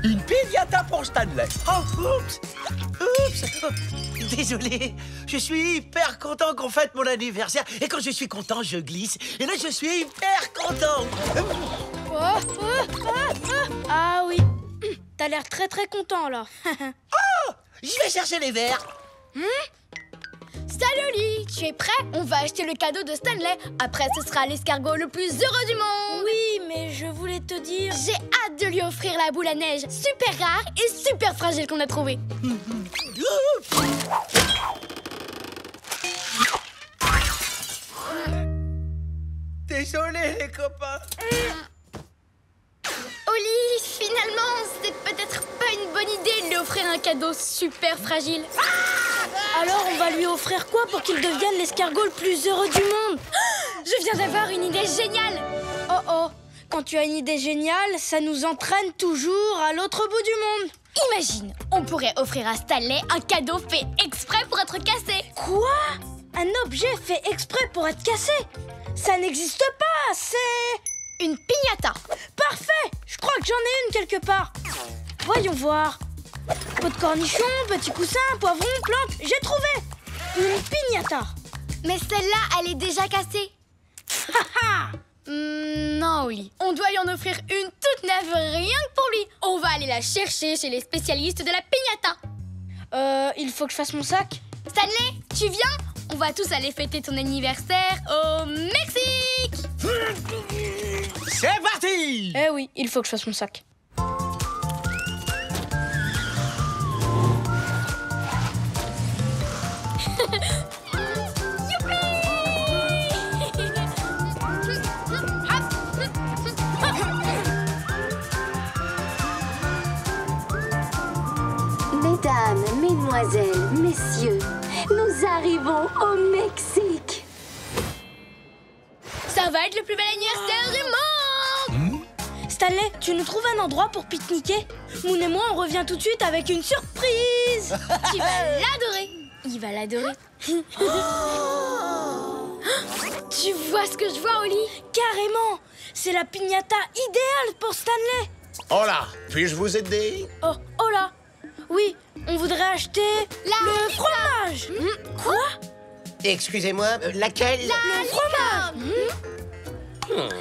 Une piñata pour Stanley. Oh, oups. Désolé, je suis hyper content qu'on fête mon anniversaire. Et quand je suis content, je glisse. Et là, je suis hyper content. Ah oui, t'as l'air très très content là. Oh, je vais chercher les verres. Salut Oli, tu es prêt? On va acheter le cadeau de Stanley. Après, ce sera l'escargot le plus heureux du monde. Oui, mais je voulais te dire... J'ai hâte de lui offrir la boule à neige super rare et super fragile qu'on a trouvée. Désolé, les copains. Oli, finalement, c'est peut-être pas une bonne idée de lui offrir un cadeau super fragile. Alors on va lui offrir quoi pour qu'il devienne l'escargot le plus heureux du monde? Je viens d'avoir une idée géniale. Oh, quand tu as une idée géniale, ça nous entraîne toujours à l'autre bout du monde. Imagine, on pourrait offrir à Stanley un cadeau fait exprès pour être cassé. Quoi? Un objet fait exprès pour être cassé? Ça n'existe pas, c'est... Une piñata. Parfait! Je crois que j'en ai une quelque part. Voyons voir. Pot de cornichon, petit coussin, poivron, plante, j'ai trouvé! Une piñata. Mais celle-là, elle est déjà cassée. Non, Oli. On doit lui en offrir une toute neuve rien que pour lui. On va aller la chercher chez les spécialistes de la piñata. Il faut que je fasse mon sac. Stanley, tu viens? On va tous aller fêter ton anniversaire au Mexique. C'est parti! Eh oui, il faut que je fasse mon sac. Mesdames, mesdemoiselles, messieurs, nous arrivons au Mexique. Ça va être le plus bel anniversaire du monde. Stanley, tu nous trouves un endroit pour pique-niquer? Moon et moi, on revient tout de suite avec une surprise. Tu vas l'adorer. Il va l'adorer. Tu vois ce que je vois, Oli? Carrément. C'est la piñata idéale pour Stanley. Oh là, puis-je vous aider? Oh là. Oui, on voudrait acheter le fromage. Quoi? Excusez-moi, laquelle? Le fromage.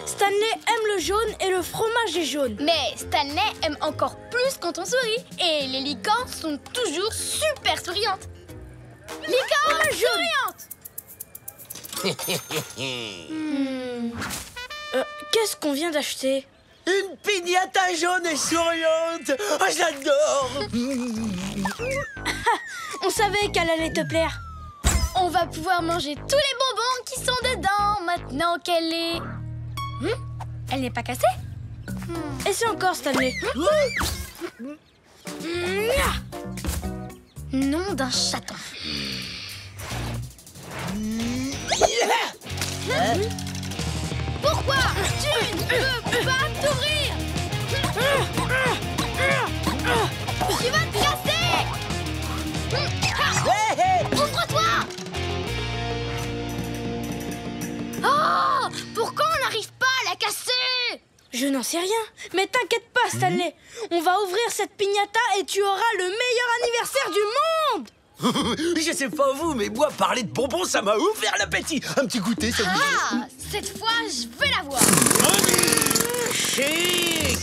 Stanley aime le jaune et le fromage est jaune. Mais Stanley aime encore plus quand on sourit. Et les licornes sont toujours super souriantes. Licorne souriante. Qu'est-ce qu'on vient d'acheter? Une piñata jaune et souriante. Oh, j'adore. On savait qu'elle allait te plaire. On va pouvoir manger tous les bonbons qui sont dedans maintenant qu'elle est... Elle n'est pas cassée? Et c'est encore Stanley. Nom d'un chaton. Pourquoi tu ne peux pas t'ouvrir? Tu vas te casser. Ouvre-toi. Oh, pourquoi on n'arrive pas à la casser? Je n'en sais rien. Mais t'inquiète pas, Stanley. On va ouvrir cette piñata et tu auras le meilleur anniversaire du monde. Je sais pas vous, mais moi, parler de bonbons, ça m'a ouvert l'appétit. Un petit goûter, ça vous dit? Ah, cette fois, je vais la voir. Chut!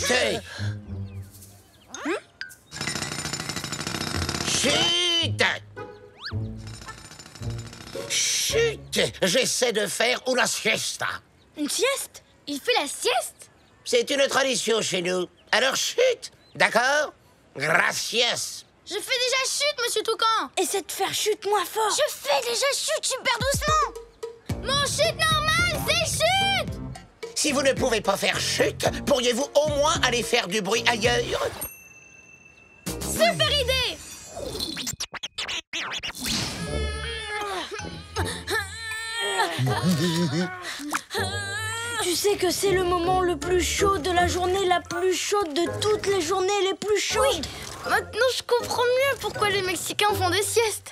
Chut! Chut! J'essaie de faire una siesta. Une sieste? Il fait la sieste? C'est une tradition chez nous. Alors chut! D'accord? Gracias. Je fais déjà chute, monsieur Toucan. Essaie de faire chute moins fort. Je fais déjà chute super doucement. Mon chute normal, c'est chute. Si vous ne pouvez pas faire chute, pourriez-vous au moins aller faire du bruit ailleurs? Super idée. Tu sais que c'est le moment le plus chaud de la journée, la plus chaude de toutes les journées les plus chaudes. Oui. Maintenant, je comprends mieux pourquoi les Mexicains font des siestes.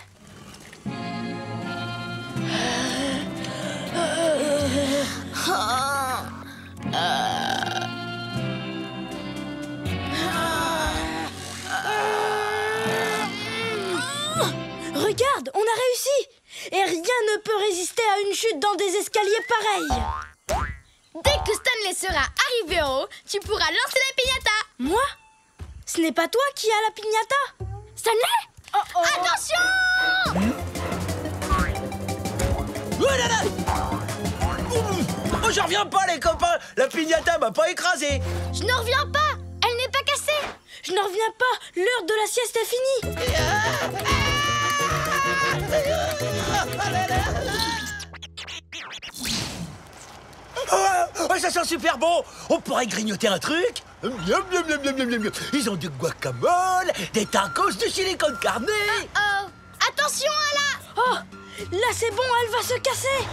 ne peut résister à une chute dans des escaliers pareils. Dès que Stanley sera arrivé en haut, tu pourras lancer la piñata. Moi? Ce n'est pas toi qui as la piñata? Stanley! Attention! Oh là là! Oh, j'en reviens pas, les copains! La piñata m'a pas écrasé! Je n'en reviens pas. Elle n'est pas cassée. Je n'en reviens pas. L'heure de la sieste est finie. Oh, ça sent super bon! On pourrait grignoter un truc? Miam, miam, miam, miam, miam, miam. Ils ont du guacamole, des tacos, du silicone carné! Oh! Attention, Ala! Oh, là c'est bon, elle va se casser.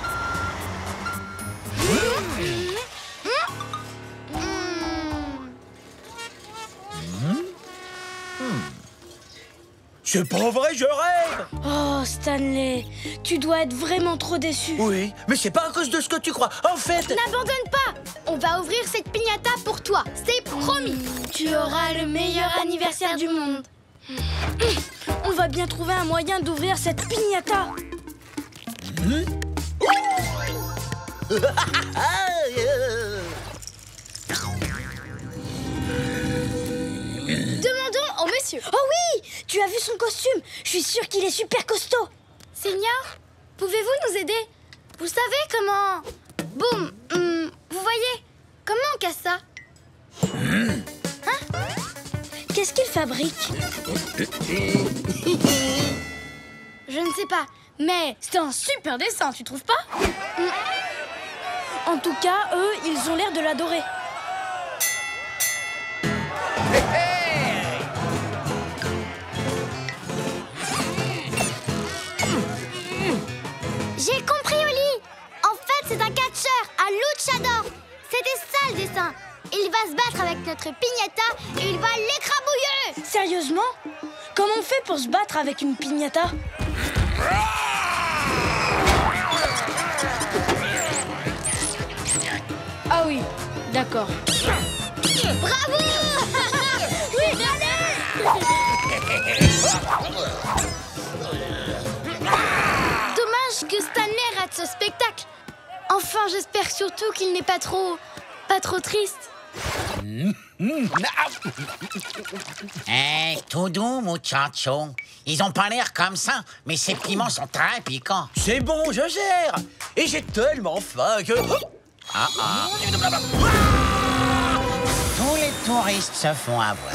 C'est pas vrai, je rêve! Oh, Stanley, tu dois être vraiment trop déçu. Oui, mais c'est pas à cause de ce que tu crois. En fait... N'abandonne pas! On va ouvrir cette piñata pour toi, c'est promis! Tu auras le meilleur anniversaire du monde. On va bien trouver un moyen d'ouvrir cette piñata. Demandons au monsieur. Oh oui, tu as vu son costume? Je suis sûre qu'il est super costaud. Seigneur, pouvez-vous nous aider? Vous savez comment... Boum, vous voyez? Comment on casse ça? Qu'est-ce qu'il fabrique? Je ne sais pas, mais c'est un super dessin, tu trouves pas? En tout cas, eux, ils ont l'air de l'adorer. J'ai compris, Oli! En fait, c'est un catcheur, un luchador. C'était ça le dessin. Il va se battre avec notre piñata et il va l'écrabouiller. Sérieusement? Comment on fait pour se battre avec une piñata? Ah oui, d'accord. Bravo! Oui, allez! Dommage que Stanley rate ce spectacle. Enfin, j'espère surtout qu'il n'est pas trop triste. Tout doux, muchacho. Ils ont pas l'air comme ça, mais ces piments sont très piquants. C'est bon, je gère! Et j'ai tellement faim que... Tous les touristes se font avoir.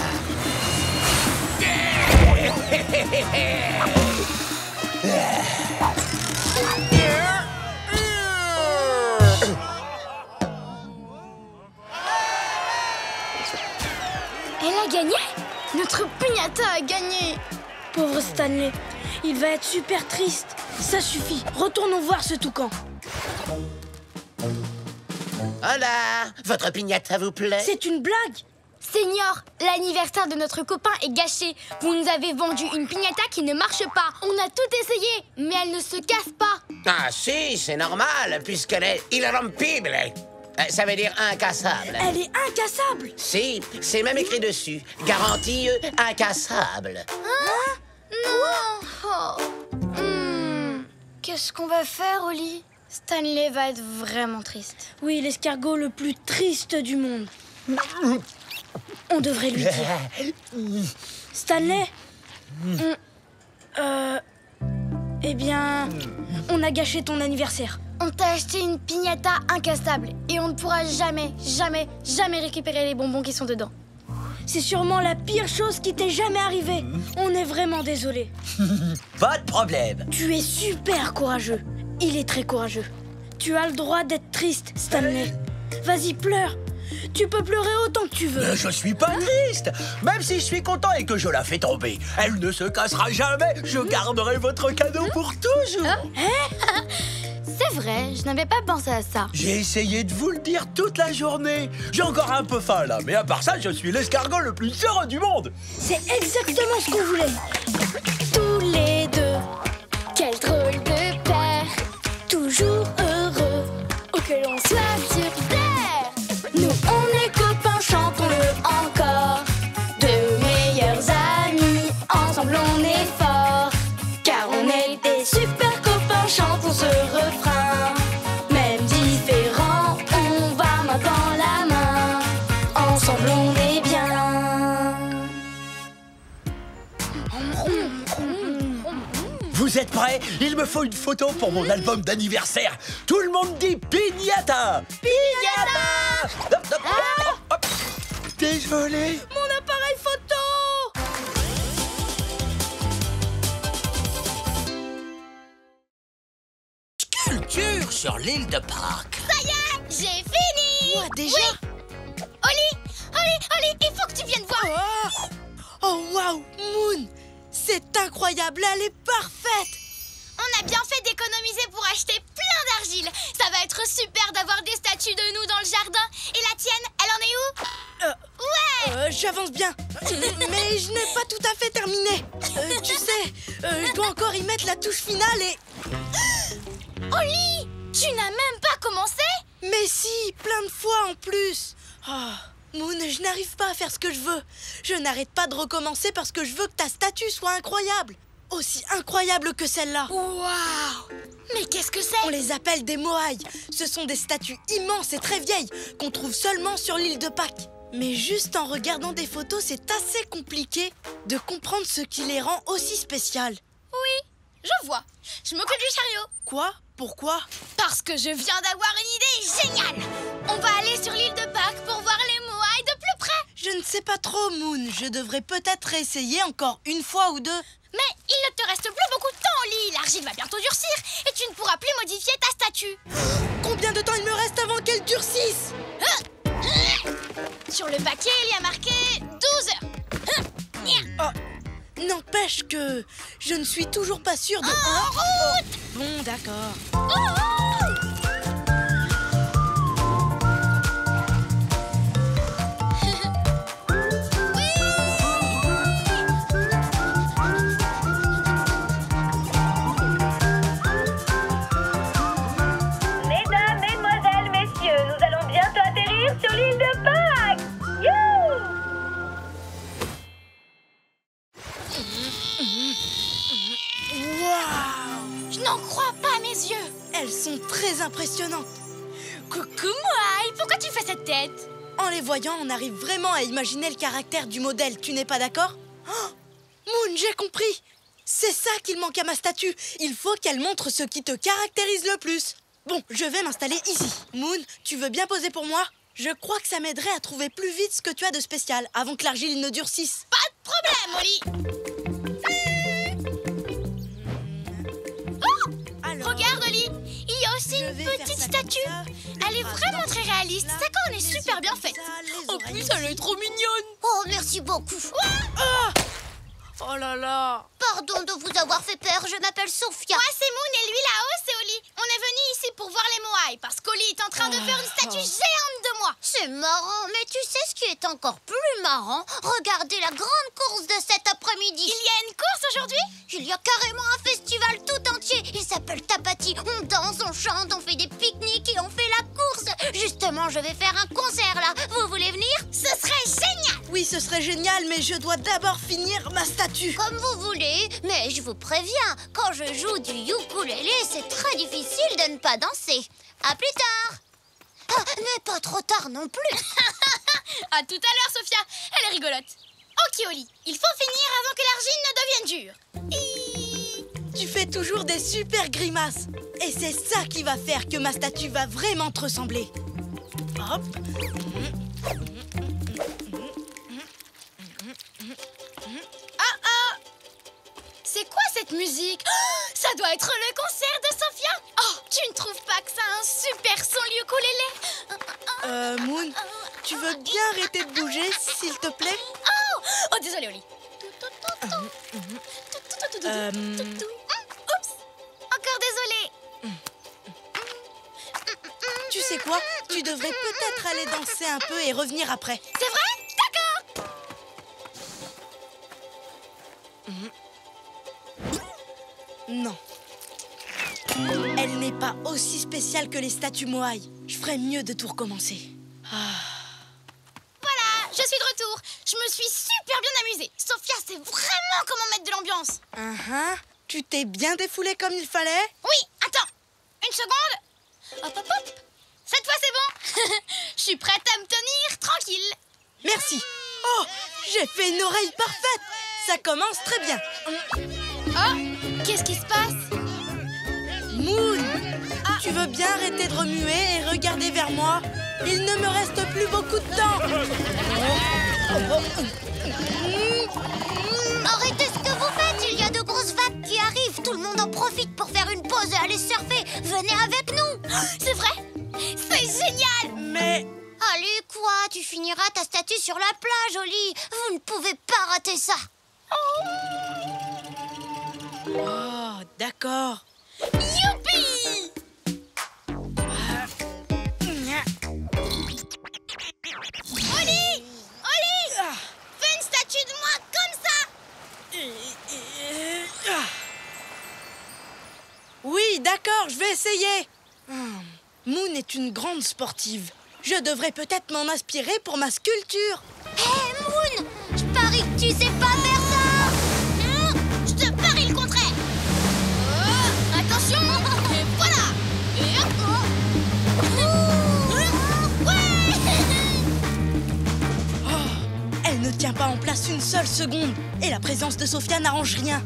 Elle a gagné? Notre piñata a gagné! Pauvre Stanley, il va être super triste. Ça suffit, retournons voir ce toucan. Hola! Votre piñata vous plaît? C'est une blague? Seigneur, l'anniversaire de notre copain est gâché. Vous nous avez vendu une piñata qui ne marche pas. On a tout essayé, mais elle ne se casse pas. Ah si, c'est normal, puisqu'elle est irrompible. Ça veut dire incassable. Elle est incassable. Si, c'est même écrit dessus. Garantie incassable. Non. Oh. Qu'est-ce qu'on va faire, Oli? Stanley va être vraiment triste. Oui, l'escargot le plus triste du monde. On devrait lui dire. Stanley? Eh bien, on a gâché ton anniversaire. On t'a acheté une piñata incassable et on ne pourra jamais, jamais, jamais récupérer les bonbons qui sont dedans. C'est sûrement la pire chose qui t'est jamais arrivée. On est vraiment désolé. Pas de problème. Tu es super courageux. Il est très courageux. Tu as le droit d'être triste, Stanley. Vas-y, pleure. Tu peux pleurer autant que tu veux. Mais je suis pas triste. Même si je suis content et que je la fais tomber, elle ne se cassera jamais. Je garderai votre cadeau pour toujours. C'est vrai, je n'avais pas pensé à ça. J'ai essayé de vous le dire toute la journée. J'ai encore un peu faim là, mais à part ça, je suis l'escargot le plus heureux du monde. C'est exactement ce qu'on voulait. Tous les deux, quel drôle de père. Toujours heureux, où que l'on soit sur terre. Nous, on est copains, chantons-le encore. De meilleurs amis, ensemble on est forts. Car on est des super copains, chantons ce vous êtes prêts? Il me faut une photo pour mon album d'anniversaire. Tout le monde dit piñata. Piñata. Hop, hop, hop, hop. Désolé. Mon appareil photo! Culture sur l'île de Pâques. Ça y est, j'ai fini. Quoi, déjà? Oui. Oli, il faut que tu viennes voir. Oh, waouh, Moon! C'est incroyable, elle est parfaite! On a bien fait d'économiser pour acheter plein d'argile. Ça va être super d'avoir des statues de nous dans le jardin. Et la tienne, elle en est où? Ouais. J'avance bien, mais je n'ai pas tout à fait terminé. Tu sais, je dois encore y mettre la touche finale et... Oli, tu n'as même pas commencé? Mais si, plein de fois en plus. Moon, je n'arrive pas à faire ce que je veux. Je n'arrête pas de recommencer parce que je veux que ta statue soit incroyable. Aussi incroyable que celle-là. Waouh! Mais qu'est-ce que c'est? On les appelle des moaïs. Ce sont des statues immenses et très vieilles qu'on trouve seulement sur l'île de Pâques. Mais juste en regardant des photos, c'est assez compliqué de comprendre ce qui les rend aussi spéciales. Oui, je vois. Je m'occupe du chariot. Quoi? Pourquoi? Parce que je viens d'avoir une idée géniale. On va aller sur l'île de Pâques pour voir les moaïs de plus près. Je ne sais pas trop, Moon. Je devrais peut-être essayer encore une fois ou deux. Mais il ne te reste plus beaucoup de temps, Oli. L'argile va bientôt durcir et tu ne pourras plus modifier ta statue. Combien de temps il me reste avant qu'elle durcisse? Sur le paquet, il y a marqué 12 heures. N'empêche que je ne suis toujours pas sûre de... En route! Bon, d'accord. Mesdames, mesdemoiselles, messieurs, nous allons bientôt atterrir sur l'île de Pâques. Youhou! Waouh! Je n'en crois pas à mes yeux. Elles sont très impressionnantes. Coucou, Moaï. Pourquoi tu fais cette tête? En les voyant, on arrive vraiment à imaginer le caractère du modèle. Tu n'es pas d'accord? Moon, j'ai compris. C'est ça qu'il manque à ma statue. Il faut qu'elle montre ce qui te caractérise le plus. Bon, je vais m'installer ici. Moon, tu veux bien poser pour moi? Je crois que ça m'aiderait à trouver plus vite ce que tu as de spécial avant que l'argile ne durcisse. Pas de problème, Oli. Alors, Regarde, Oli. Il y a aussi je une vais faire petite ça statue. comme ça, Elle est vraiment très réaliste. Sa corne est super bien faite. En plus, elle est trop mignonne. Oh, merci beaucoup. Oh là là! Pardon de vous avoir fait peur, je m'appelle Sophia. Moi, c'est Moon et lui là-haut, c'est Oli. On est venu ici pour voir les moaïs parce qu'Oli est en train de faire une statue géante de moi. C'est marrant, mais tu sais ce qui est encore plus marrant? Regardez la grande course de cet après-midi. Il y a une course aujourd'hui? Il y a carrément un festival tout entier. Il s'appelle Tapati. On danse, on chante, on fait des pique-niques et on fait la course. Justement, je vais faire un concert là. Vous voulez venir? Ce serait génial! Oui, ce serait génial, mais je dois d'abord finir ma statue. Comme vous voulez, mais je vous préviens, quand je joue du ukulélé, c'est très difficile de ne pas danser. À plus tard. Ah, mais pas trop tard non plus. À tout à l'heure, Sophia. Elle est rigolote. Ok, Oli, il faut finir avant que l'argile ne devienne dure. Tu fais toujours des super grimaces. Et c'est ça qui va faire que ma statue va vraiment te ressembler. Hop. C'est quoi cette musique? Oh, ça doit être le concert de Sophia. Oh, tu ne trouves pas que ça a un super son, l'ukulélé? Moon, tu veux bien arrêter de bouger, s'il te plaît? Oh, désolé, Oli. Oups, encore désolé. Tu sais quoi? Tu devrais peut-être aller danser un peu et revenir après. C'est vrai? D'accord. Non. Elle n'est pas aussi spéciale que les statues moaïs. Je ferais mieux de tout recommencer. Voilà, je suis de retour. Je me suis super bien amusée. Sophia sait vraiment comment mettre de l'ambiance. Tu t'es bien défoulée comme il fallait? Oui, attends. Une seconde. Hop, hop, hop. Cette fois, c'est bon. Je suis prête à me tenir tranquille. Merci. Oh, j'ai fait une oreille parfaite. Ça commence très bien. Oh, Qu'est-ce qui se passe? Moon, tu veux bien arrêter de remuer et regarder vers moi? Il ne me reste plus beaucoup de temps. Arrêtez ce que vous faites, il y a de grosses vagues qui arrivent. Tout le monde en profite pour faire une pause et aller surfer. Venez avec nous. C'est vrai? C'est génial! Mais... Allez, quoi? Tu finiras ta statue sur la plage, Oli. Vous ne pouvez pas rater ça. Oh, d'accord. Youpi! Oli! Oli! Fais une statue de moi comme ça! Oui, d'accord, je vais essayer. Moon est une grande sportive. Je devrais peut-être m'en inspirer pour ma sculpture. Hé, Moon! Je parie que tu sais pas faire ça! Je te parie le contraire! Attention! Et voilà! Et hop! Elle ne tient pas en place une seule seconde. Et la présence de Sophia n'arrange rien.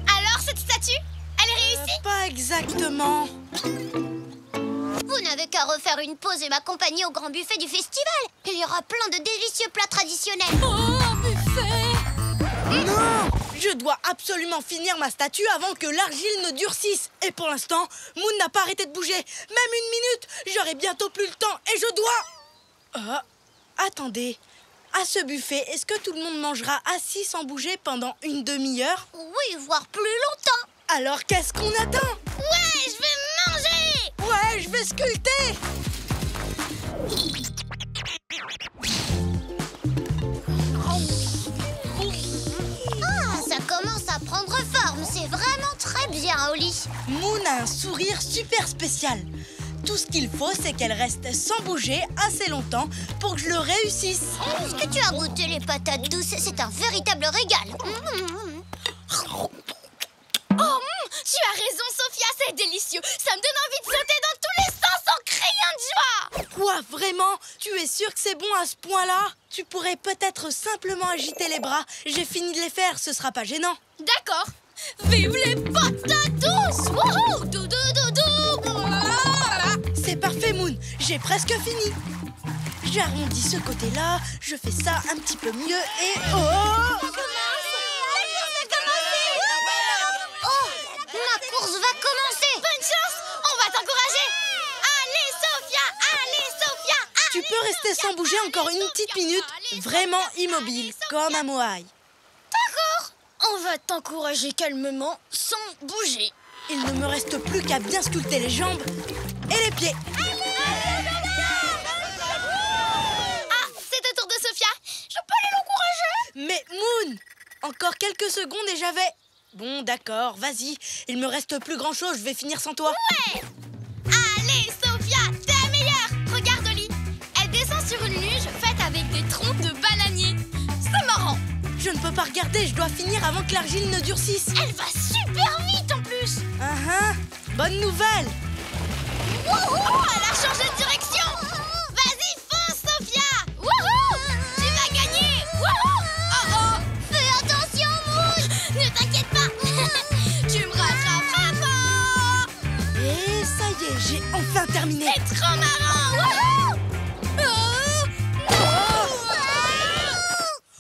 Alors, cette statue, elle réussit? Pas exactement. Vous n'avez qu'à refaire une pause et m'accompagner au grand buffet du festival. Il y aura plein de délicieux plats traditionnels. Oh, un buffet! Non! Je dois absolument finir ma statue avant que l'argile ne durcisse. Et pour l'instant, Moon n'a pas arrêté de bouger. Même une minute, j'aurai bientôt plus le temps et je dois... attendez. À ce buffet, est-ce que tout le monde mangera assis sans bouger pendant une demi-heure? Oui, voire plus longtemps. Alors qu'est-ce qu'on attend? Ouais, je vais manger! Ouais, je vais sculpter! Ah, ça commence à prendre forme. C'est vraiment très bien, Oli. Moon a un sourire super spécial. Tout ce qu'il faut, c'est qu'elle reste sans bouger assez longtemps pour que je le réussisse. Est-ce que tu as goûté les patates douces? C'est un véritable régal. Oh, tu as raison, Sophia, c'est délicieux. Ça me donne envie de sauter dans tous les sens en criant de joie. Quoi, vraiment? Tu es sûr que c'est bon à ce point-là? Tu pourrais peut-être simplement agiter les bras. J'ai fini de les faire, ce sera pas gênant. D'accord. Vive les patates douces! Wouhou! Doudou, doudou! C'est parfait, Moon. J'ai presque fini. J'arrondis ce côté-là, je fais ça un petit peu mieux et... Oh! Ma course va commencer. Bonne chance! On va t'encourager! Allez, Sophia! Allez, Sophia! Tu peux rester sans bouger encore une petite minute, vraiment immobile, comme un moai. D'accord! On va t'encourager calmement, sans bouger. Il ne me reste plus qu'à bien sculpter les jambes et les pieds. Ah, c'est au tour de Sophia. Je peux aller l'encourager? Mais Moon, encore quelques secondes et j'avais... Bon, d'accord, vas-y. Il me reste plus grand-chose, je vais finir sans toi. Ouais! Allez, Sophia, t'es la meilleure! Regarde, Oli. Elle descend sur une luge faite avec des troncs de bananier. C'est marrant. Je ne peux pas regarder, je dois finir avant que l'argile ne durcisse. Elle va super vite en plus. Bonne nouvelle. Wouhou! Elle a changé de direction. Vas-y, fonce, Sophia. Wouhou! Tu vas gagner. Wouhou! Oh oh! Fais attention, Moon. Ne t'inquiète pas. Tu me rattraperas pas. Et ça y est, j'ai enfin terminé. C'est trop marrant. Wouhou!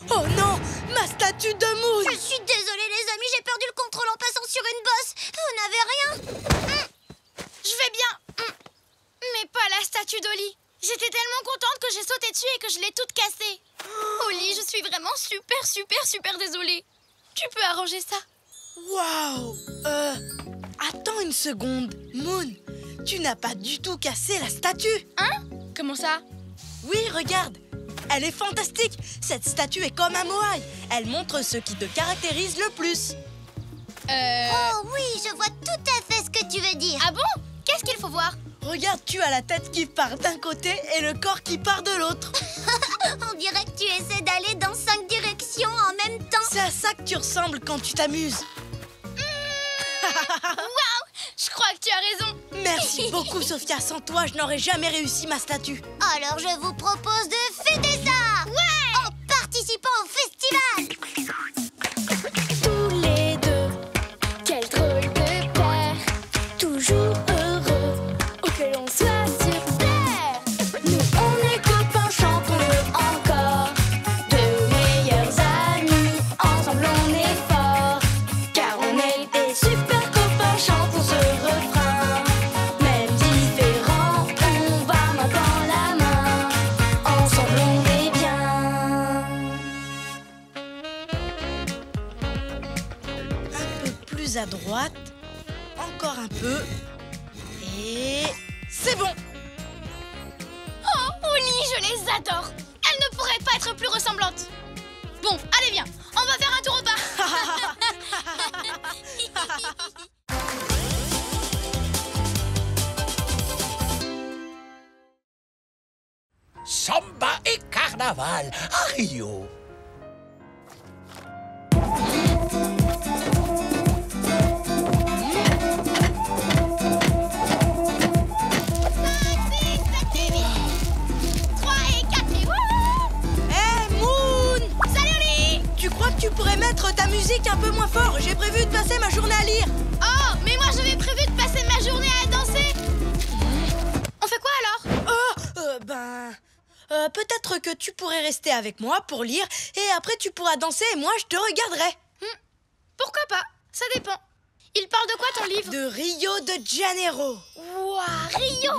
Oh non, ma statue de Moon. Je suis désolée, les amis, j'ai perdu le contrôle en passant sur une bosse. Vous n'avez rien? Je vais bien. Mais pas la statue d'Oli. J'étais tellement contente que j'ai sauté dessus et que je l'ai toute cassée. Oli, je suis vraiment super désolée. Tu peux arranger ça? Waouh. Attends une seconde. Moon, tu n'as pas du tout cassé la statue. Hein? Comment ça? Oui, regarde. Elle est fantastique. Cette statue est comme un moai. Elle montre ce qui te caractérise le plus. Oh oui, je vois tout à fait ce que tu veux dire. Ah bon? Qu'est-ce qu'il faut voir? Regarde, tu as la tête qui part d'un côté et le corps qui part de l'autre. On dirait que tu essaies d'aller dans 5 directions en même temps. C'est à ça que tu ressembles quand tu t'amuses. Waouh! Je crois que tu as raison. Merci beaucoup, Sophia. Sans toi, je n'aurais jamais réussi ma statue. Alors je vous propose de fêter ça. Ouais! En participant au festival. Plus à droite. Encore un peu. Et... c'est bon. Oh, Oli, je les adore. Elles ne pourraient pas être plus ressemblantes. Bon, allez viens, on va faire un tour au bar. Samba et carnaval à Rio. Tu pourrais mettre ta musique un peu moins fort. J'ai prévu de passer ma journée à lire. Oh, mais moi j'avais prévu de passer ma journée à danser. On fait quoi alors? Peut-être que tu pourrais rester avec moi pour lire et après tu pourras danser et moi je te regarderai. Pourquoi pas? Ça dépend. Il parle de quoi ton livre? De Rio de Janeiro. Ouah, Rio!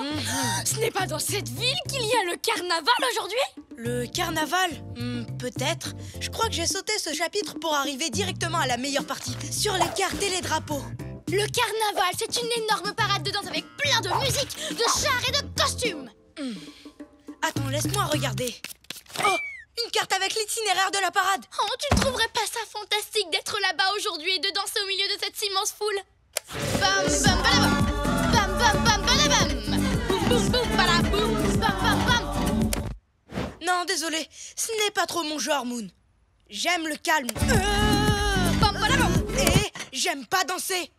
Ce n'est pas dans cette ville qu'il y a le carnaval aujourd'hui? Le carnaval? Peut-être. Je crois que j'ai sauté ce chapitre pour arriver directement à la meilleure partie, sur les cartes et les drapeaux. Le carnaval, c'est une énorme parade de danse avec plein de musique, de chars et de costumes. Attends, laisse-moi regarder. Oh, une carte avec l'itinéraire de la parade. Oh, tu ne trouverais pas ça fantastique d'être là-bas aujourd'hui et de danser au milieu de cette immense foule? Bam bam balabam, bam bam bam balabam, boum boum boum balaboum, bam bam bam. Non, désolé, ce n'est pas trop mon genre, Moon. J'aime le calme. Bam balabam. Et j'aime pas danser.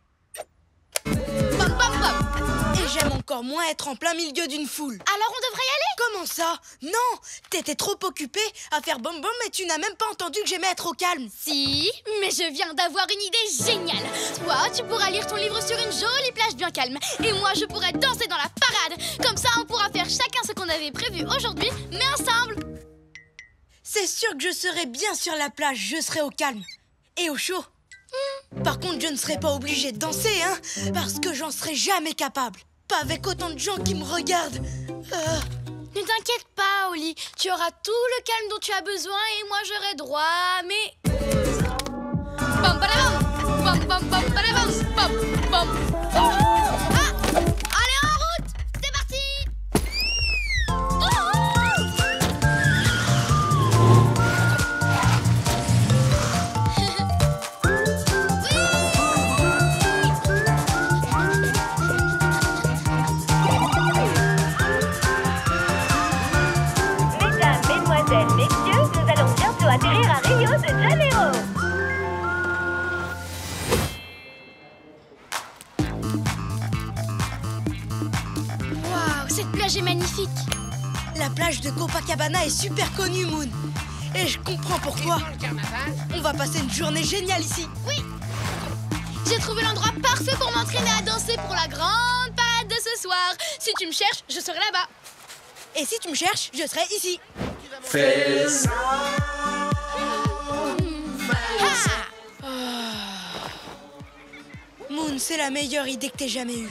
Bam bam bam. Et j'aime encore moins être en plein milieu d'une foule. Alors on devrait y aller? Comment ça? Non, t'étais trop occupée à faire bom bom et tu n'as même pas entendu que j'aimais être au calme. Si, mais je viens d'avoir une idée géniale. Toi, tu pourras lire ton livre sur une jolie plage bien calme. Et moi, je pourrais danser dans la parade. Comme ça, on pourra faire chacun ce qu'on avait prévu aujourd'hui, mais ensemble. C'est sûr que je serai bien sur la plage, je serai au calme. Et au chaud. Par contre, je ne serai pas obligée de danser, hein, parce que j'en serai jamais capable. Pas avec autant de gens qui me regardent. Ne t'inquiète pas, Oli. Tu auras tout le calme dont tu as besoin et moi j'aurai droit à mes... Bam balabam, bam bam bam balabam, bam bam. Ah, allez en route, c'est parti. Atterrir à Rio de Janeiro. Waouh, cette plage est magnifique. La plage de Copacabana est super connue, Moon. Et je comprends pourquoi. On va passer une journée géniale ici. Oui. J'ai trouvé l'endroit parfait pour m'entraîner à danser pour la grande parade de ce soir. Si tu me cherches, je serai là-bas. Et si tu me cherches, je serai ici. Fais ça. Moon, c'est la meilleure idée que t'aies jamais eue.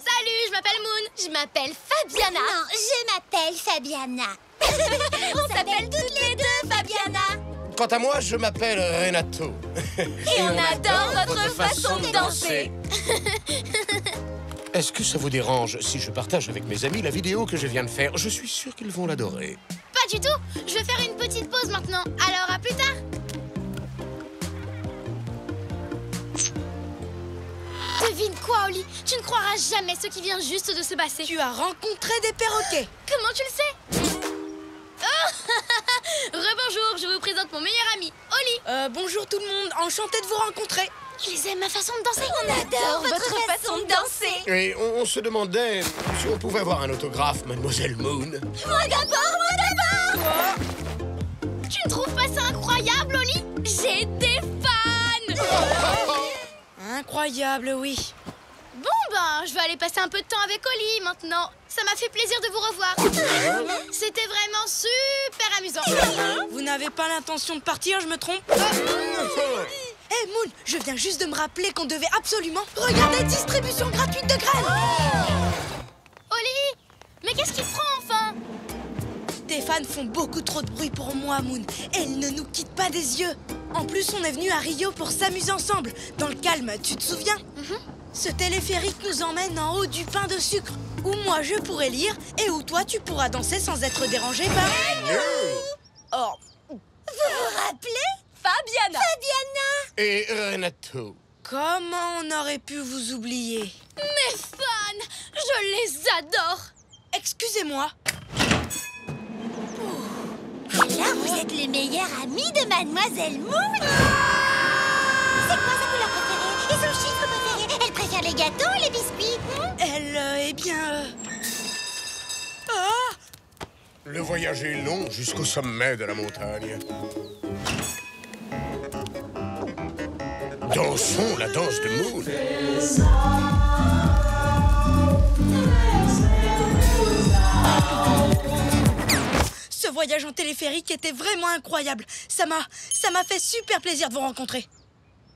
Salut, je m'appelle Moon. Je m'appelle Fabiana. Non, je m'appelle Fabiana. On s'appelle toutes les deux Fabiana. Quant à moi, je m'appelle Renato. Et on adore votre façon de danser. Est-ce que ça vous dérange si je partage avec mes amis la vidéo que je viens de faire? Je suis sûr qu'ils vont l'adorer. Pas du tout. Je vais faire une petite pause maintenant. Alors, à plus tard. Devine quoi, Oli? Tu ne croiras jamais ce qui vient juste de se passer. Tu as rencontré des perroquets. Comment tu le sais? Oh Rebonjour, je vous présente mon meilleur ami, Oli. Bonjour tout le monde, enchanté de vous rencontrer. Ils aiment ma façon de danser. On adore votre façon de danser. Et on se demandait si on pouvait avoir un autographe, Mademoiselle Moon. Moi d'abord, moi d'abord. Tu ne trouves pas ça incroyable, Oli? J'ai des fans. Incroyable, oui. Bon, ben, je vais aller passer un peu de temps avec Oli maintenant. Ça m'a fait plaisir de vous revoir. C'était vraiment super amusant. Vous n'avez pas l'intention de partir, je me trompe? Hé Moon, je viens juste de me rappeler qu'on devait absolument regarder distribution gratuite de graines. Oli, mais qu'est-ce qui te prend enfin? Tes fans font beaucoup trop de bruit pour moi, Moon. Et ils ne nous quittent pas des yeux. En plus, on est venu à Rio pour s'amuser ensemble, dans le calme, tu te souviens? Ce téléphérique nous emmène en haut du pain de sucre, où moi je pourrais lire et où toi tu pourras danser sans être dérangé par... Oh. Vous vous rappelez? Fabiana! Et Renato. Comment on aurait pu vous oublier? Mes fans, je les adore. Excusez-moi. Alors vous êtes les meilleurs amis de Mademoiselle Moon. C'est quoi sa couleur préférée et son chiffre préféré? Elle préfère les gâteaux ou les biscuits? Elle, eh bien... Ah! Le voyage est long jusqu'au sommet de la montagne. Dansons la danse de Moon. Ce voyage en téléphérique était vraiment incroyable. Ça m'a fait super plaisir de vous rencontrer.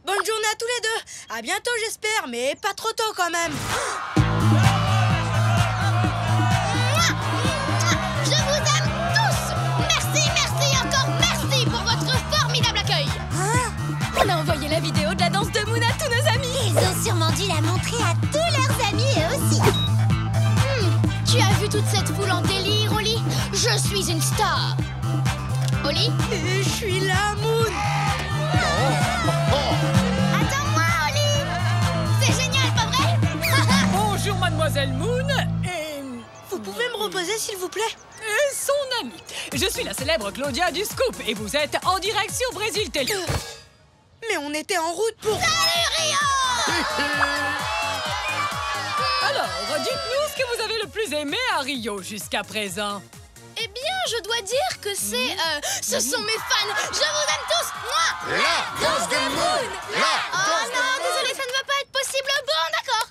Bonne journée à tous les deux. À bientôt, j'espère, mais pas trop tôt quand même. Je vous aime tous. Merci, encore merci pour votre formidable accueil. On a envoyé la vidéo de la danse de Moon à tous nos amis. Ils ont sûrement dû la montrer à tous leurs amis eux aussi. Tu as vu toute cette foule en délire, Oli? Je suis une star. Oli? Et je suis là, Moon. Attends-moi, Oli. C'est génial, pas vrai? Bonjour, Mademoiselle Moon et... Vous pouvez me reposer, s'il vous plaît? et son amie. Je suis la célèbre Claudia du Scoop et vous êtes en direct sur Brésil Télé. Mais on était en route pour... Salut, Rio. Alors, dites-nous ce que vous avez le plus aimé à Rio jusqu'à présent. Eh bien, je dois dire que ce sont mes fans. Je vous aime tous. Moi. La danse de Moon. Oh non, désolé, ça ne va pas être possible. Bon, d'accord.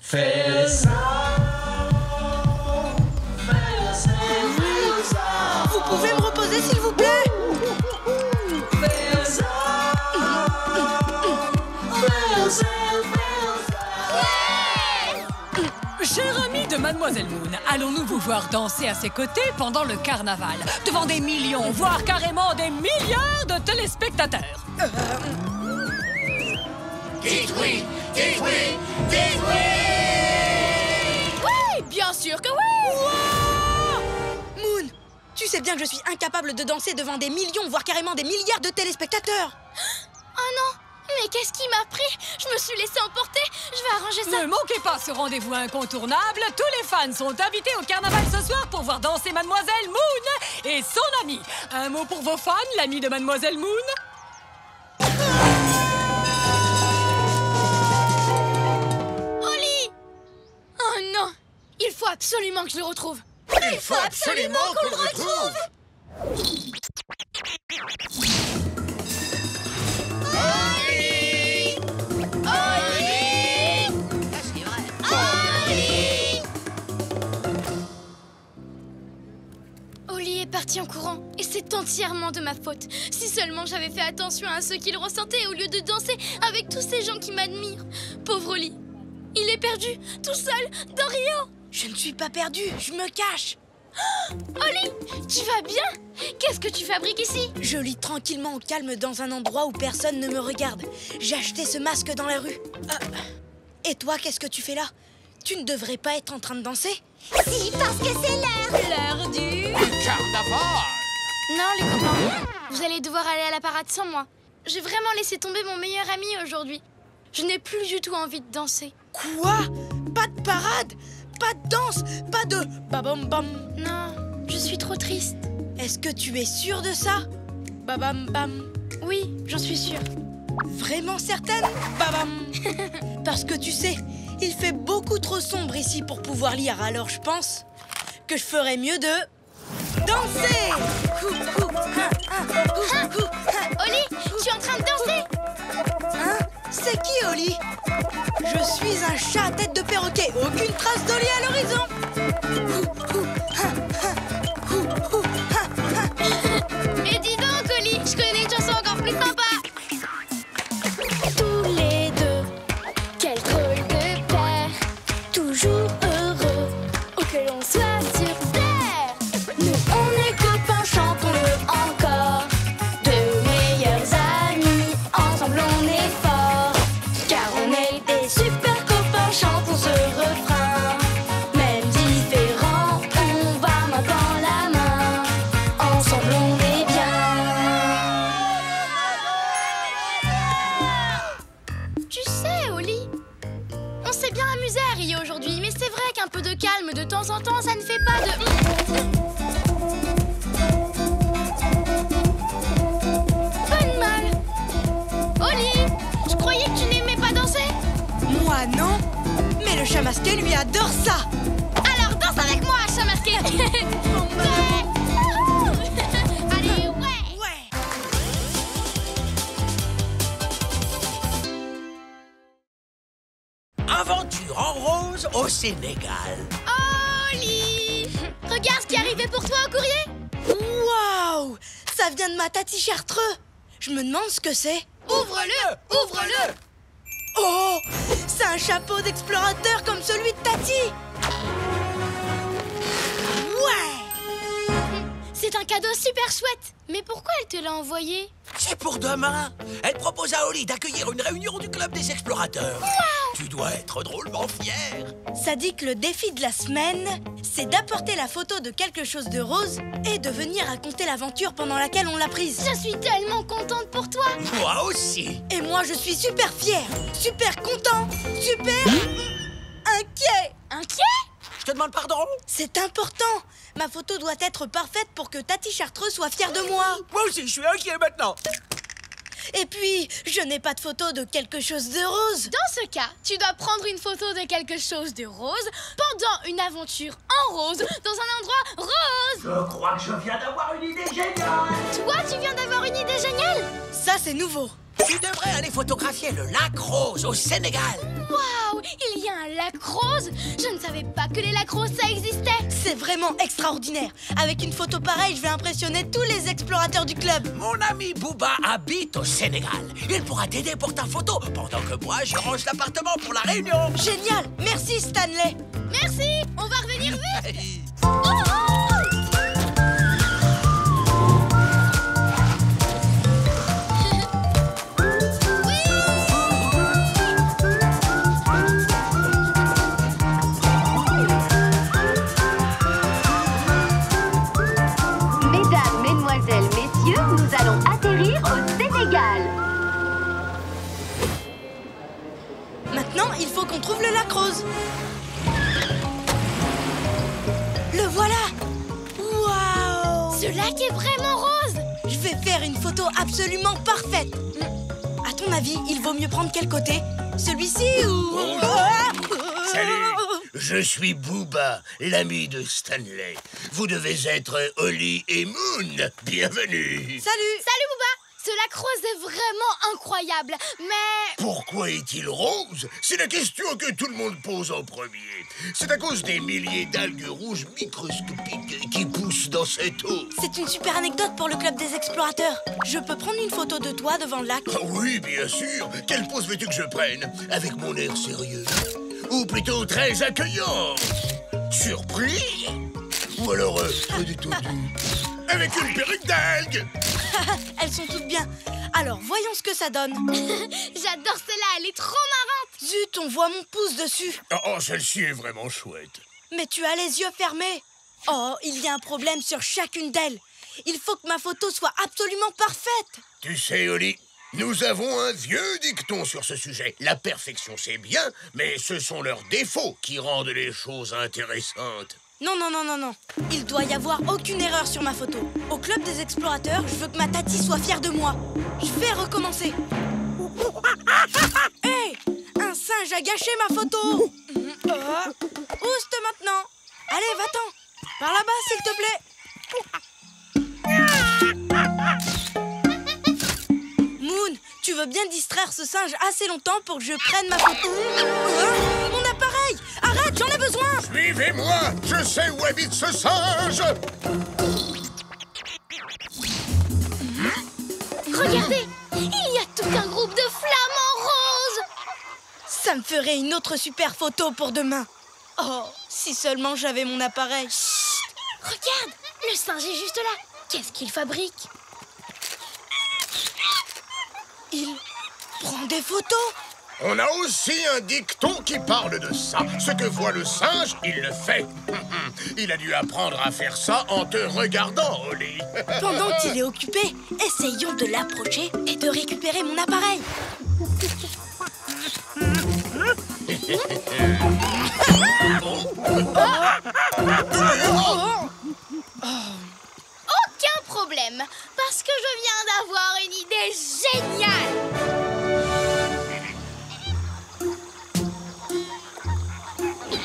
Vous pouvez me reposer, s'il vous plaît? Cher ami de Mademoiselle Moon, allons-nous vous voir danser à ses côtés pendant le carnaval, devant des millions, voire carrément des milliards de téléspectateurs? Dites oui, dites oui, dites oui. Oui, bien sûr que oui. Moon, tu sais bien que je suis incapable de danser devant des millions, voire carrément des milliards de téléspectateurs. Oh non, mais qu'est-ce qui m'a pris? Je me suis laissée emporter. Je vais arranger ça. Ne manquez pas ce rendez-vous incontournable. Tous les fans sont invités au carnaval ce soir pour voir danser Mademoiselle Moon et son amie. Un mot pour vos fans, l'ami de Mademoiselle Moon? Oli! Oh non! Il faut absolument que je le retrouve. Il faut absolument qu'on le retrouve. Oli! Oli! C'est vrai. Oli! Oli est parti en courant et c'est entièrement de ma faute. Si seulement j'avais fait attention à ce qu'il ressentait au lieu de danser avec tous ces gens qui m'admirent. Pauvre Oli, il est perdu, tout seul, dans Rio. Je ne suis pas perdue, je me cache. Oli, tu vas bien? Qu'est-ce que tu fabriques ici? Je lis tranquillement au calme dans un endroit où personne ne me regarde. J'ai acheté ce masque dans la rue. Et toi, qu'est-ce que tu fais là? Tu ne devrais pas être en train de danser? Si, parce que c'est l'heure du... Carnaval. Non, les copains, vous allez devoir aller à la parade sans moi. J'ai vraiment laissé tomber mon meilleur ami aujourd'hui. Je n'ai plus du tout envie de danser. Quoi? Pas de parade? Pas de danse? Pas de babam bam? Non, je suis trop triste. Est-ce que tu es sûre de ça? Babam bam? Oui, j'en suis sûre. Vraiment certaine? Babam! Parce que tu sais, il fait beaucoup trop sombre ici pour pouvoir lire, alors je pense que je ferais mieux de... danser! Oli, tu es en train de danser? Hein? C'est qui, Oli? Je suis un chat à tête de perroquet. Aucune trace d'Oli à l'horizon. Et dis donc, Oli, je connais une chanson encore plus sympa. Tous peu de calme de temps en temps, ça ne fait pas de... Pas de mal. Oli, je croyais que tu n'aimais pas danser. Moi, non. Mais le chat masqué, lui, adore ça. Alors danse avec moi, chat masqué. Allez, ouais. Aventure en rose au Sénégal. Oli, regarde ce qui est arrivé pour toi au courrier. Waouh! Ça vient de ma tati Chartreux. Je me demande ce que c'est. Ouvre-le, ouvre-le. Oh! C'est un chapeau d'explorateur comme celui de Tati. Ouais! C'est un cadeau super chouette. Mais pourquoi elle te l'a envoyé? C'est pour demain. Elle propose à Oli d'accueillir une réunion du club des explorateurs. Tu dois être drôlement fier. Ça dit que le défi de la semaine, c'est d'apporter la photo de quelque chose de rose et de venir raconter l'aventure pendant laquelle on l'a prise. Je suis tellement contente pour toi. Moi aussi. Et moi, je suis super fier, super content, super inquiet. Inquiet? Je te demande pardon. C'est important. Ma photo doit être parfaite pour que Tati Chartreux soit fière de moi. Moi aussi, je suis inquiet maintenant. Et puis, je n'ai pas de photo de quelque chose de rose. Dans ce cas, tu dois prendre une photo de quelque chose de rose pendant une aventure en rose dans un endroit rose. Je crois que je viens d'avoir une idée géniale. Toi, tu viens d'avoir une idée géniale. Ça, c'est nouveau. Tu devrais aller photographier le lac Rose au Sénégal. Waouh, il y a un lac rose. Je ne savais pas que les lacs roses, ça existait. C'est vraiment extraordinaire. Avec une photo pareille, je vais impressionner tous les explorateurs du club. Mon ami Booba habite au Sénégal. Il pourra t'aider pour ta photo pendant que moi, je range l'appartement pour la réunion. Génial. Merci, Stanley. Merci, on va revenir vite. Mesdames, mesdemoiselles, messieurs, nous allons atterrir au Sénégal. Maintenant, il faut qu'on trouve le lac rose. Le voilà. Waouh! Ce lac est vraiment rose. Je vais faire une photo absolument parfaite. À ton avis, il vaut mieux prendre quel côté? Celui-ci ou... Salut, je suis Booba, l'ami de Stanley. Vous devez être Oli et Moon. Bienvenue. Salut! Salut Booba. Ce lac rose est vraiment incroyable, mais... Pourquoi est-il rose? C'est la question que tout le monde pose en premier. C'est à cause des milliers d'algues rouges microscopiques qui poussent dans cette eau. C'est une super anecdote pour le club des explorateurs. Je peux prendre une photo de toi devant le lac? Ah oui, bien sûr. Quelle pose veux-tu que je prenne? Avec mon air sérieux? Ou plutôt très accueillant? Surpris? Ou alors détendu? Avec une perruque d'algues? Elles sont toutes bien. Alors, voyons ce que ça donne. J'adore celle-là, elle est trop marrante. Zut, on voit mon pouce dessus. Oh, celle-ci est vraiment chouette. Mais tu as les yeux fermés. Oh, il y a un problème sur chacune d'elles. Il faut que ma photo soit absolument parfaite. Tu sais, Oli, nous avons un vieux dicton sur ce sujet. La perfection, c'est bien, mais ce sont leurs défauts qui rendent les choses intéressantes. Non, non, non, non, non. Il doit y avoir aucune erreur sur ma photo. Au club des explorateurs, je veux que ma tati soit fière de moi. Je vais recommencer. Hé! Un singe a gâché ma photo. Ouste maintenant. Allez, va-t'en. Par là-bas, s'il te plaît. Moon, tu veux bien distraire ce singe assez longtemps pour que je prenne ma photo? Mon appareil! Arrête, j'en ai besoin! Suivez-moi! Je sais où habite ce singe! Regardez, il y a tout un groupe de flamants roses. Ça me ferait une autre super photo pour demain. Oh, si seulement j'avais mon appareil. Chut, regarde, le singe est juste là. Qu'est-ce qu'il fabrique? Il prend des photos. On a aussi un dicton qui parle de ça. Ce que voit le singe, il le fait. Il a dû apprendre à faire ça en te regardant, Oli. Pendant qu'il est occupé, essayons de l'approcher et de récupérer mon appareil. Oh,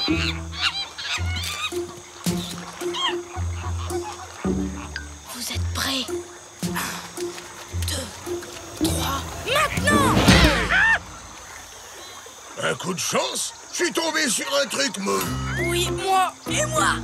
Vous êtes prêts? 1, 2, 3, maintenant! Un coup de chance? Je suis tombé sur un truc mou. Oui, moi et moi!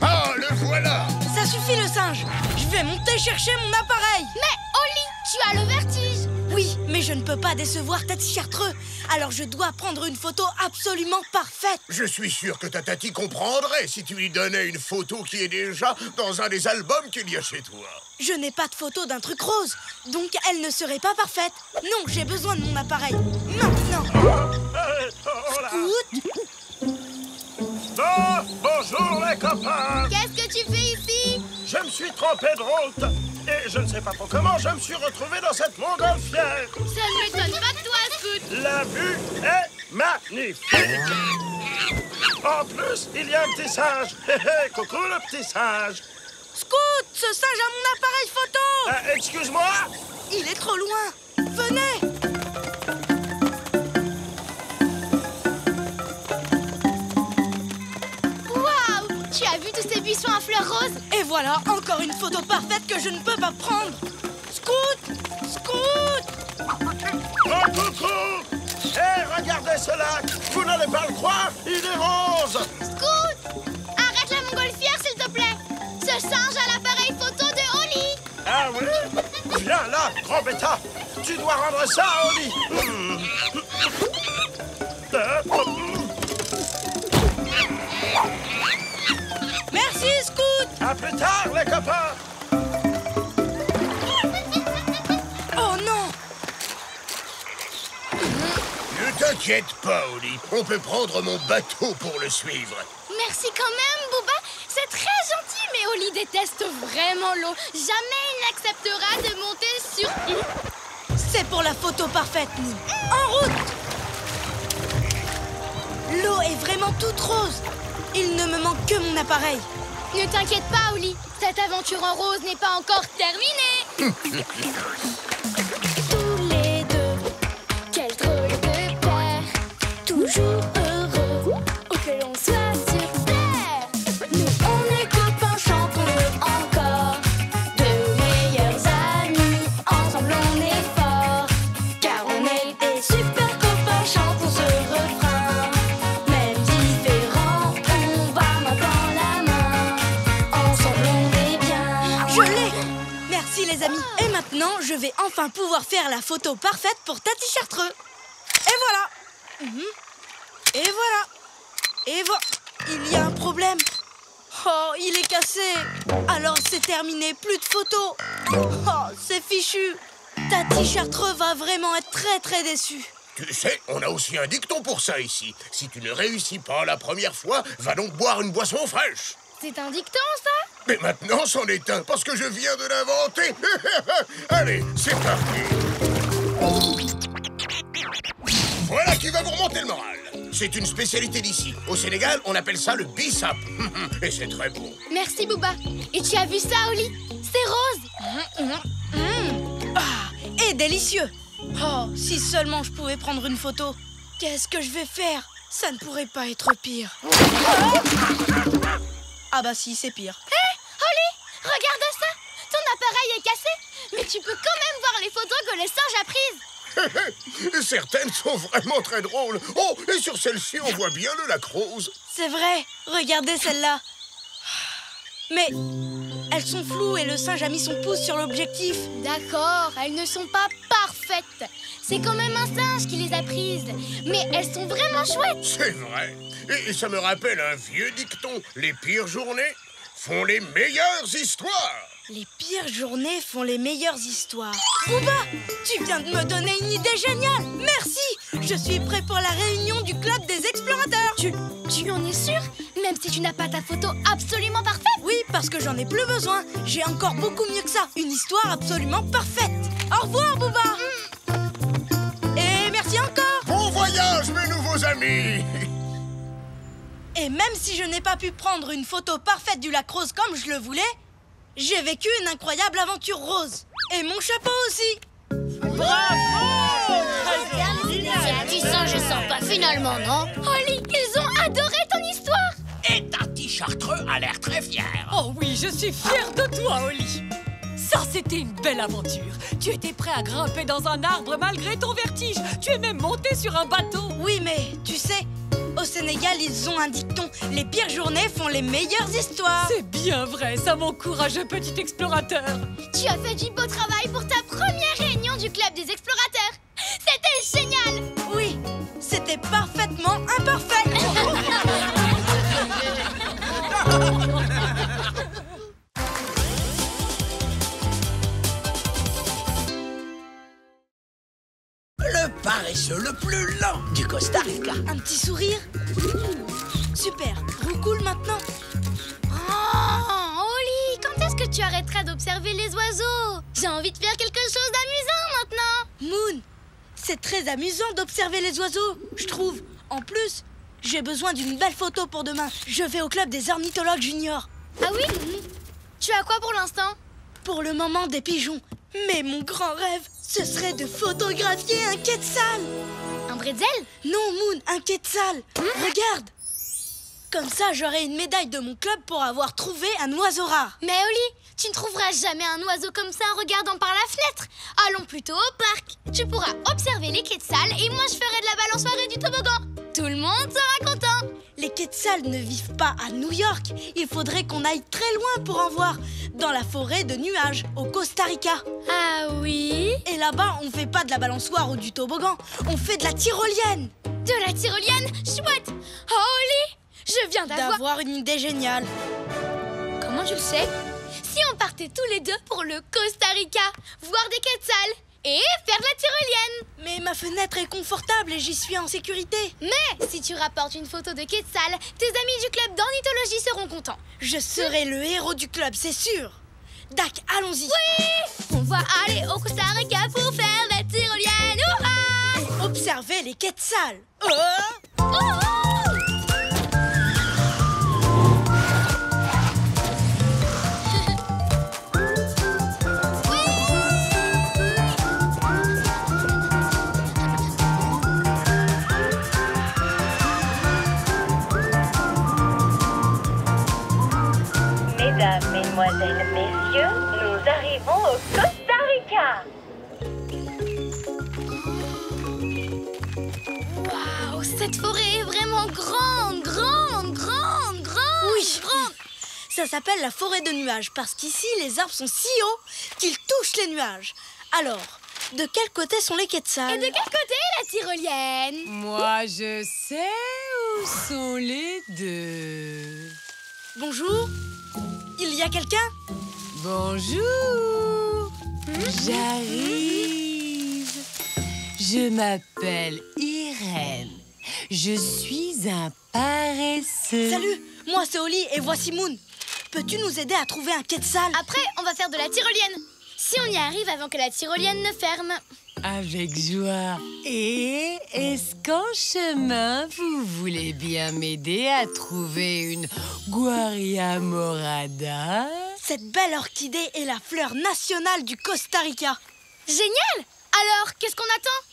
Ah, le voilà! Ça suffit le singe! Je vais monter chercher mon appareil! Mais Oli, tu as le vertige. Oui, mais je ne peux pas décevoir Tati Chartreux. Alors je dois prendre une photo absolument parfaite. Je suis sûr que ta Tati comprendrait si tu lui donnais une photo qui est déjà dans un des albums qu'il y a chez toi. Je n'ai pas de photo d'un truc rose, donc elle ne serait pas parfaite. Non, j'ai besoin de mon appareil. Maintenant. Scoot, Oh, bonjour les copains. Qu'est-ce que tu fais ici? Je me suis trompé de route. Et je ne sais pas trop comment je me suis retrouvé dans cette montgolfière. Ça ne m'étonne pas de toi, Scoot. La vue est magnifique. En plus, il y a un petit singe. Hé, hé, coucou le petit singe. Scoot, ce singe a mon appareil photo. Excuse-moi. Il est trop loin. Venez. Waouh, tu as vu tous ces buissons à fleurs roses? Et voilà, encore une photo parfaite que je ne peux pas prendre. Scoot, Scoot. Oh, coucou. Hé, regardez ce lac. Vous n'allez pas le croire, il est rose. Scoot, arrête la montgolfière, s'il te plaît. Ce singe a l'appareil photo de Oli. Ah oui? Viens là, grand bêta. Tu dois rendre ça à Oli. Merci, Scoot. À plus tard, les copains. Oh non. Ne t'inquiète pas, Oli. On peut prendre mon bateau pour le suivre. Merci quand même, Booba. C'est très gentil, mais Oli déteste vraiment l'eau. Jamais il n'acceptera de monter sur... C'est pour la photo parfaite, Nîmes. En route. L'eau est vraiment toute rose. Il ne me manque que mon appareil. Ne t'inquiète pas, Oli. Cette aventure en rose n'est pas encore terminée. Tous les deux, quel drôle de paire, toujours heureux, où que l'on soit sur terre. Nous on est copains, chantons-le encore, de meilleurs amis, ensemble on est forts, car on est des super copains, chantons ce refrain. Même différents, on va main dans la main, ensemble on est bien. Je l'ai. Merci les amis. Et maintenant, je vais enfin pouvoir faire la photo parfaite pour Tati Chartreux. Et voilà. Et voilà. Et voilà. Il y a un problème. Oh, il est cassé. Alors c'est terminé, plus de photos. Oh, c'est fichu. Tati Chartreux va vraiment être très très déçue. Tu sais, on a aussi un dicton pour ça ici. Si tu ne réussis pas la première fois, va donc boire une boisson fraîche. C'est un dicton, ça? Mais maintenant, c'en est un, parce que je viens de l'inventer. Allez, c'est parti. Voilà qui va vous remonter le moral. C'est une spécialité d'ici. Au Sénégal, on appelle ça le bissap. Et c'est très bon. Merci, Booba. Et tu as vu ça, Oli? C'est rose. Ah, et délicieux. Oh, si seulement je pouvais prendre une photo. Qu'est-ce que je vais faire? Ça ne pourrait pas être pire. Ah bah si, c'est pire. Hé, Oli, regarde ça. Ton appareil est cassé, mais tu peux quand même voir les photos que le singe a prises. Certaines sont vraiment très drôles. Oh, et sur celle-ci, on voit bien le lac rose. C'est vrai, regardez celle-là. Mais elles sont floues et le singe a mis son pouce sur l'objectif. D'accord, elles ne sont pas parfaites. C'est quand même un singe qui les a prises. Mais elles sont vraiment chouettes. C'est vrai. Et ça me rappelle un vieux dicton. Les pires journées font les meilleures histoires. Les pires journées font les meilleures histoires. Booba, tu viens de me donner une idée géniale. Merci. Je suis prêt pour la réunion du club des explorateurs. Tu en es sûr? Même si tu n'as pas ta photo absolument parfaite? Oui, parce que j'en ai plus besoin. J'ai encore beaucoup mieux que ça. Une histoire absolument parfaite. Au revoir, Booba. Et merci encore. Bon voyage, mes nouveaux amis. Et même si je n'ai pas pu prendre une photo parfaite du lac rose comme je le voulais, J'ai vécu une incroyable aventure rose. Et mon chapeau aussi. Bravo! Tu sens, je sens pas finalement, non? Oli, ils ont adoré ton histoire. Et ta petit chartreux a l'air très fier. Oh oui, je suis fière de toi, Oli. Ça, c'était une belle aventure. Tu étais prêt à grimper dans un arbre malgré ton vertige. Tu es même monté sur un bateau. Oui, mais tu sais, au Sénégal, ils ont un dicton. Les pires journées font les meilleures histoires. C'est bien vrai, ça, mon courageux petit explorateur. Tu as fait du beau travail pour ta première réunion du club des explorateurs. C'était génial. Oui, c'était parfaitement imparfait. Le paresseux le plus lent du Costa Rica. Un petit sourire. Super, roue cool maintenant. Oh, Oli, quand est-ce que tu arrêteras d'observer les oiseaux? J'ai envie de faire quelque chose d'amusant maintenant. Moon, c'est très amusant d'observer les oiseaux, je trouve. En plus, j'ai besoin d'une belle photo pour demain. Je vais au club des ornithologues juniors. Ah oui? Tu as quoi pour l'instant? Pour le moment, des pigeons. Mais mon grand rêve, ce serait de photographier un quetzal. Un bretzel? Non, Moon, un quetzal. Regarde. Comme ça, j'aurai une médaille de mon club pour avoir trouvé un oiseau rare. Mais Oli, tu ne trouveras jamais un oiseau comme ça en regardant par la fenêtre. Allons plutôt au parc. Tu pourras observer les quetzals et moi je ferai de la balançoire et du toboggan. Tout le monde sera content. Les quetzals ne vivent pas à New York. Il faudrait qu'on aille très loin pour en voir. Dans la forêt de nuages, au Costa Rica. Ah oui? Et là-bas, on fait pas de la balançoire ou du toboggan. On fait de la tyrolienne. De la tyrolienne? Chouette. Oh Oli, je viens d'avoir une idée géniale. Comment tu le sais? Si on partait tous les deux pour le Costa Rica, voir des quetzals et faire de la tyrolienne. Mais ma fenêtre est confortable et j'y suis en sécurité. Mais si tu rapportes une photo de quetzal, tes amis du club d'ornithologie seront contents. Je serai le héros du club, c'est sûr. Dac, allons-y. Oui, on va aller au Costa Rica pour faire de la tyrolienne. Hurrah! Et observer les quetzals. Mesdames, mesdemoiselles, messieurs, nous arrivons au Costa Rica. Waouh, cette forêt est vraiment grande. Oui, grande. Ça s'appelle la forêt de nuages parce qu'ici, les arbres sont si hauts qu'ils touchent les nuages. Alors, de quel côté sont les quetzals? Et de quel côté la tyrolienne? Moi, je sais où sont les deux. Bonjour. Il y a quelqu'un? Bonjour. J'arrive. Je m'appelle Irène. Je suis un paresseux. Salut, moi c'est Oli et voici Moon. Peux-tu nous aider à trouver un quetzal? Après, on va faire de la tyrolienne. Si on y arrive avant que la tyrolienne ne ferme. Avec joie. Et est-ce qu'en chemin, vous voulez bien m'aider à trouver une Guaria morada? Cette belle orchidée est la fleur nationale du Costa Rica. Génial! Alors, qu'est-ce qu'on attend?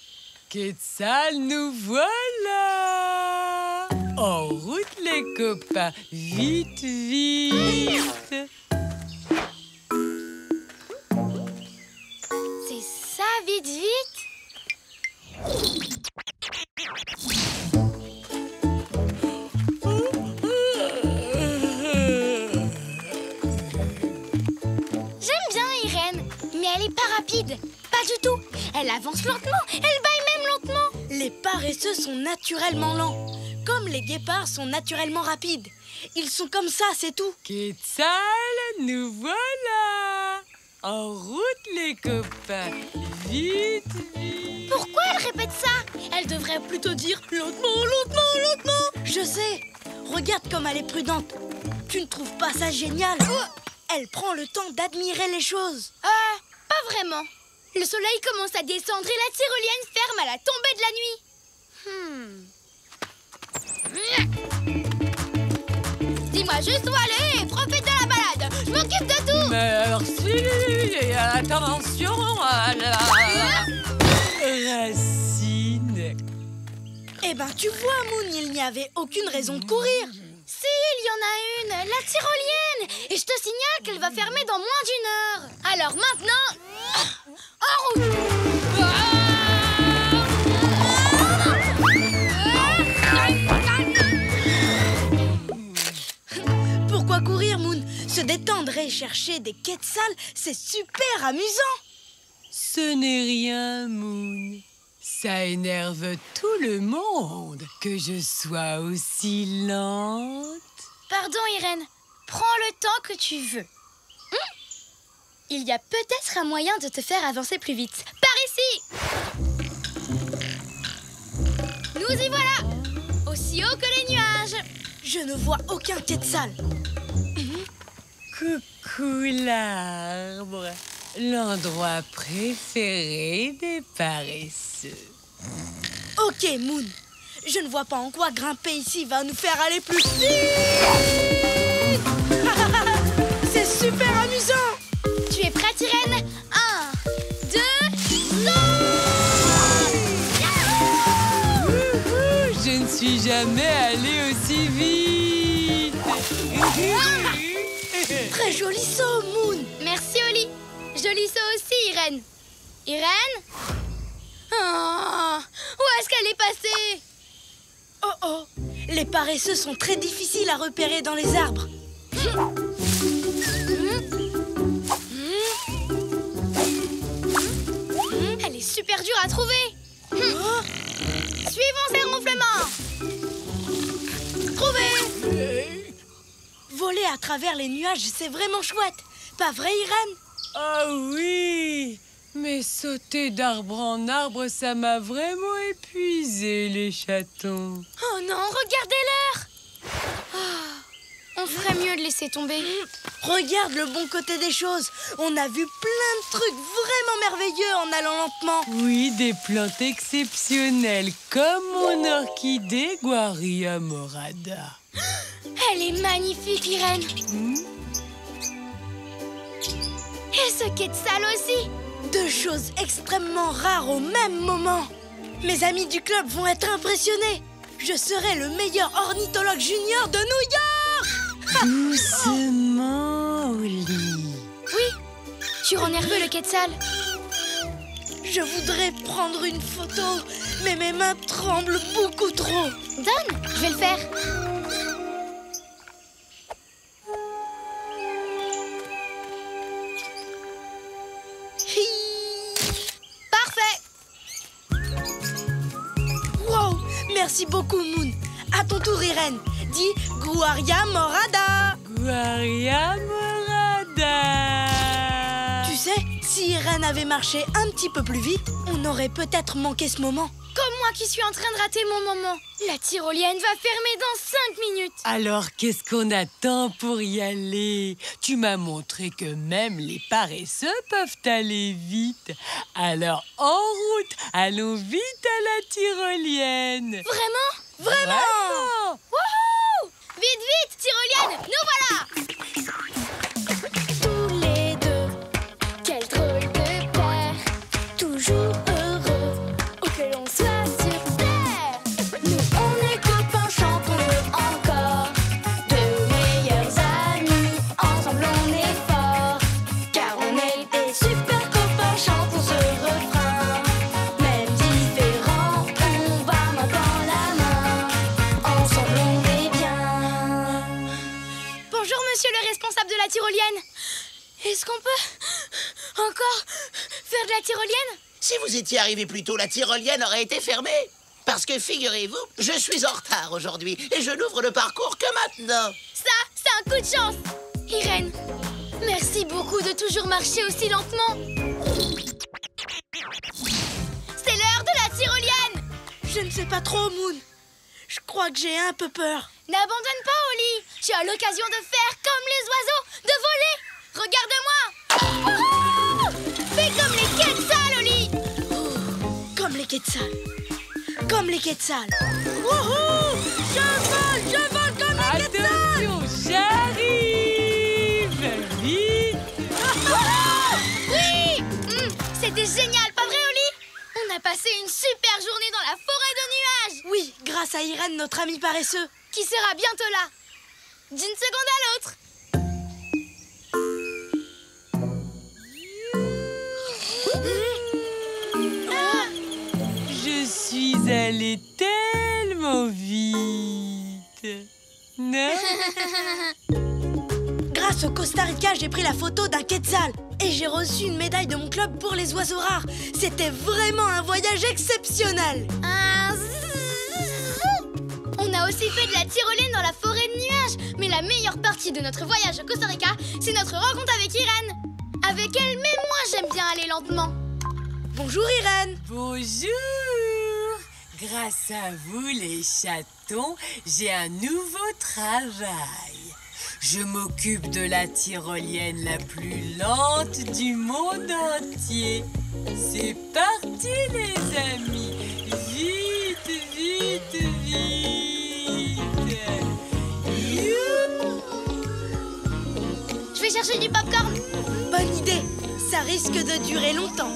Quetzal, nous voilà! En route, les copains! Vite, vite! C'est ça, vite, vite! J'aime bien Irène, mais elle est pas rapide. Pas du tout. Elle avance lentement, elle bâille même lentement. Les paresseux sont naturellement lents, comme les guépards sont naturellement rapides. Ils sont comme ça, c'est tout. Quetzal, nous voilà! En route, les copains! Vite, vite! Pourquoi elle répète ça? Elle devrait plutôt dire lentement, lentement, lentement. Je sais. Regarde comme elle est prudente. Tu ne trouves pas ça génial? Elle prend le temps d'admirer les choses. Pas vraiment. Le soleil commence à descendre et la tyrolienne ferme à la tombée de la nuit. Dis-moi juste où aller et profite de la balade. Je m'occupe de tout. Mais Attention à la racine. Eh ben, tu vois, Moon, il n'y avait aucune raison de courir. Si, il y en a une, la tyrolienne. Et je te signale qu'elle va fermer dans moins d'1 heure. Alors maintenant, en route. Pourquoi courir, Moon? Se détendre et chercher des quetzals, c'est super amusant. Ce n'est rien, Moon. Ça énerve tout le monde que je sois aussi lente. Pardon, Irène. Prends le temps que tu veux. Il y a peut-être un moyen de te faire avancer plus vite. Par ici! Nous y voilà! Aussi haut que les nuages. Je ne vois aucun quetzal. Coucou l'arbre, l'endroit préféré des paresseux. Ok, Moon. Je ne vois pas en quoi grimper ici va nous faire aller plus vite. C'est super amusant. Tu es prête, Irène? 1, 2, saute! Je ne suis jamais allée aussi vite. Très joli saut, Moon. Merci, Oli. Joli saut aussi, Irène. Irène? Oh, où est-ce qu'elle est passée? Oh oh, les paresseux sont très difficiles à repérer dans les arbres. Elle est super dure à trouver. Suivons ses ronflements. Trouvé. Voler à travers les nuages, c'est vraiment chouette. Pas vrai, Irène? Oh oui, mais sauter d'arbre en arbre, ça m'a vraiment épuisé, les chatons. Oh non, regardez l'heure. On ferait mieux de laisser tomber. Regarde le bon côté des choses. On a vu plein de trucs vraiment merveilleux en allant lentement. Oui, des plantes exceptionnelles, comme mon orchidée Guaria morada. Elle est magnifique, Irène. Et ce quetzal aussi. 2 choses extrêmement rares au même moment. Mes amis du club vont être impressionnés. Je serai le meilleur ornithologue junior de New York. Doucement, Oli. Oui, tu rends nerveux le quetzal. Je voudrais prendre une photo, mais mes mains tremblent beaucoup trop. Donne, je vais le faire. Parfait. Wow, merci beaucoup, Moon. À ton tour, Irène. Dis Guaria morada. Guaria morada. Tu sais, si Irène avait marché un petit peu plus vite, on aurait peut-être manqué ce moment. Comme moi qui suis en train de rater mon moment. La tyrolienne va fermer dans 5 minutes. Alors, qu'est-ce qu'on attend pour y aller? Tu m'as montré que même les paresseux peuvent aller vite. Alors, en route, allons vite à la tyrolienne. Vraiment? Vraiment? Wouhou! Vite, vite, tyrolienne, nous voilà! Tous les deux, quel drôle de paire, toujours heureux, où que l'on soit sur terre. Nous on est copains, chantons-le encore, de meilleurs amis, ensemble on est forts, car on est des super copains, chantons ce refrain. Même différents, on va main dans la main, ensemble on est bien. Bonjour, monsieur le responsable de la tyrolienne. Est-ce qu'on peut encore faire de la tyrolienne? Si vous étiez arrivé plus tôt, la tyrolienne aurait été fermée. Parce que figurez-vous, je suis en retard aujourd'hui et je n'ouvre le parcours que maintenant. Ça, c'est un coup de chance. Irène, merci beaucoup de toujours marcher aussi lentement. C'est l'heure de la tyrolienne. Je ne sais pas trop, Moon. Je crois que j'ai un peu peur. N'abandonne pas, Oli. Tu as l'occasion de faire comme les oiseaux, de voler. Regarde-moi. Wouhou! Fais comme les quetzals, Oli. Comme les quetzals. Comme les quetzals. Wouhou! Je vole comme les quetzals. Attention, j'arrive! Vite! grâce à Irène, notre ami paresseux. Qui sera bientôt là. D'une seconde à l'autre. Je suis allée tellement vite. Non? Grâce au Costa Rica, j'ai pris la photo d'un quetzal. Et j'ai reçu une médaille de mon club pour les oiseaux rares. C'était vraiment un voyage exceptionnel. On a aussi fait de la tyrolienne dans la forêt de nuages. Mais la meilleure partie de notre voyage au Costa Rica, c'est notre rencontre avec Irène. Avec elle, même moi, j'aime bien aller lentement. Bonjour Irène. Bonjour. Grâce à vous, les chatons, j'ai un nouveau travail. Je m'occupe de la tyrolienne la plus lente du monde entier. C'est parti, les amis. Vite, vite, vite. Youhou! Je vais chercher du popcorn. Bonne idée. Ça risque de durer longtemps.